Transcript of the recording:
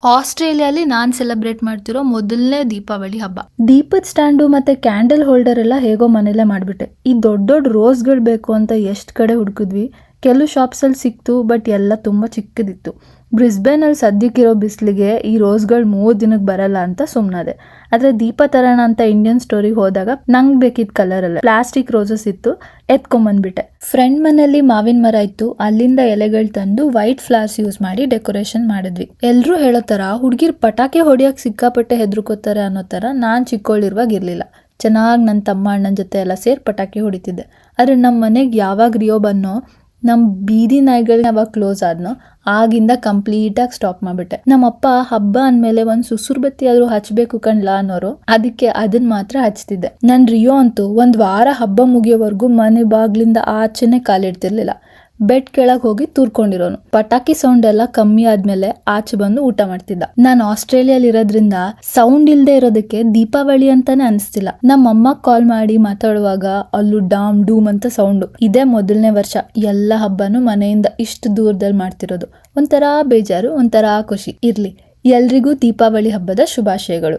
ಆಸ್ಟ್ರೇಲಿಯಾಲಿ ನಾನ್ celebrate ಮಾಡ್ತಿರೋ ಮೊದಲನೇ ದೀಪಾವಳಿ ಹಬ್ಬ. ದೀಪದ ಸ್ಟ್ಯಾಂಡು ಮತ್ತೆ ಕ್ಯಾಂಡಲ್ ಹೋಲ್ಡರ್ ಎಲ್ಲ ಹೇಗೋ ಮನೇಲೆ ಮಾಡ್ಬಿಟ್ಟೆ. ಈ ದೊಡ್ಡ ದೊಡ್ಡ ರೋಸ್ಗಳು ಬೇಕು ಅಂತ ಎಷ್ಟು ಕಡೆ ಹುಡುಕಿದ್ವಿ. ಕೆಲವು ಶಾಪ್ಸಲ್ಲಿ ಸಿಕ್ತು, ಬಟ್ ಎಲ್ಲ ತುಂಬಾ ಚಿಕ್ಕದಿತ್ತು. ಬ್ರಿಸ್ಬೇನಲ್ಲಿ ಸದ್ಯಕ್ಕಿರೋ ಬಿಸಿಲಿಗೆ ಈ ರೋಸ್ಗಳು 3 ದಿನಕ್ಕೆ ಬರಲ್ಲ ಅಂತ ಸುಮ್ಮನಾದೆ. ಆದ್ರೆ ದೀಪ ತರೋಣ ಅಂತ ಇಂಡಿಯನ್ ಸ್ಟೋರಿಗೆ ಹೋದಾಗ ನಂಗೆ ಬೇಕಿದ್ದ ಕಲರ್ ಅಲ್ಲ, ಪ್ಲಾಸ್ಟಿಕ್ ರೋಸಸ್ ಇತ್ತು, ಎತ್ಕೊಂಬಂದ್ಬಿಟ್ಟೆ. ಫ್ರೆಂಡ್ ಮನೇಲಿ ಮಾವಿನ ಮರ ಇತ್ತು, ಅಲ್ಲಿಂದ ಎಲೆಗಳು ತಂದು ವೈಟ್ ಫ್ಲವರ್ಸ್ ಯೂಸ್ ಮಾಡಿ ಡೆಕೋರೇಷನ್ ಮಾಡಿದ್ವಿ. ಎಲ್ರು ಹೇಳೋ ತರ ಹುಡುಗಿರ್ ಪಟಾಕಿ ಹೊಡಿಯಕ್ ಸಿಕ್ಕಾಪಟ್ಟೆ ಹೆದರ್ಕೋತಾರೆ ಅನ್ನೋ ತರ ನಾನ್ ಚಿಕ್ಕೋಳಿರುವಾಗ ಇರ್ಲಿಲ್ಲ. ಚೆನ್ನಾಗಿ ನನ್ನ ತಮ್ಮ ಅಣ್ಣನ ಜೊತೆ ಎಲ್ಲ ಸೇರಿ ಪಟಾಕಿ ಹೊಡಿತಿದ್ದೆ. ಆದ್ರೆ ನಮ್ಮ ಮನೆಗೆ ಯಾವಾಗ ರಿಯೋ ಬನ್ನೋ, ನಮ್ ಬೀದಿ ನಾಯಿಗಳನ್ನ ಯಾವಾಗ ಕ್ಲೋಸ್ ಆದ್ನೋ ಆಗಿಂದ ಕಂಪ್ಲೀಟ್ ಆಗಿ ಸ್ಟಾಪ್ ಮಾಡ್ಬಿಟ್ಟೆ. ನಮ್ಮಪ್ಪ ಹಬ್ಬ ಅಂದ್ಮೇಲೆ ಒಂದ್ ಸುಸುರ್ ಬತ್ತಿ ಆದ್ರೂ ಹಚ್ಬೇಕು ಕಣ್ಲಾ ಅನ್ನೋರು, ಅದಕ್ಕೆ ಅದನ್ನ ಮಾತ್ರ ಹಚ್ತಿದ್ದೆ. ನನ್ ರಿಯೋ ಅಂತೂ 1 ವಾರ ಹಬ್ಬ ಮುಗಿಯೋವರೆಗೂ ಮನೆ ಬಾಗ್ಲಿಂದ ಆಚೆನೆ ಕಾಲಿಡ್ತಿರ್ಲಿಲ್ಲ. ಬೆಡ್ ಕೆಳಗ್ ಹೋಗಿ ತೂರ್ಕೊಂಡಿರೋನು. ಪಟಾಕಿ ಸೌಂಡ್ ಎಲ್ಲ ಕಮ್ಮಿ ಆದ್ಮೇಲೆ ಆಚೆ ಬಂದು ಊಟ ಮಾಡ್ತಿದ್ದ. ನಾನು ಆಸ್ಟ್ರೇಲಿಯಲ್ಲಿ ಇರೋದ್ರಿಂದ ಸೌಂಡ್ ಇಲ್ದೆ ಇರೋದಕ್ಕೆ ದೀಪಾವಳಿ ಅಂತಾನೆ ಅನ್ಸ್ತಿಲ್ಲ. ನಮ್ಮಮ್ಮ ಕಾಲ್ ಮಾಡಿ ಮಾತಾಡುವಾಗ ಅಲ್ಲೂ ಡಾಮ್ ಡೂಮ್ ಅಂತ ಸೌಂಡು. ಇದೇ ಮೊದಲನೇ ವರ್ಷ ಎಲ್ಲ ಹಬ್ಬನು ಮನೆಯಿಂದ ಇಷ್ಟು ದೂರದಲ್ಲಿ ಮಾಡ್ತಿರೋದು. ಒಂಥರ ಬೇಜಾರು, ಒಂಥರ ಖುಷಿ. ಇರ್ಲಿ, ಎಲ್ರಿಗೂ ದೀಪಾವಳಿ ಹಬ್ಬದ ಶುಭಾಶಯಗಳು.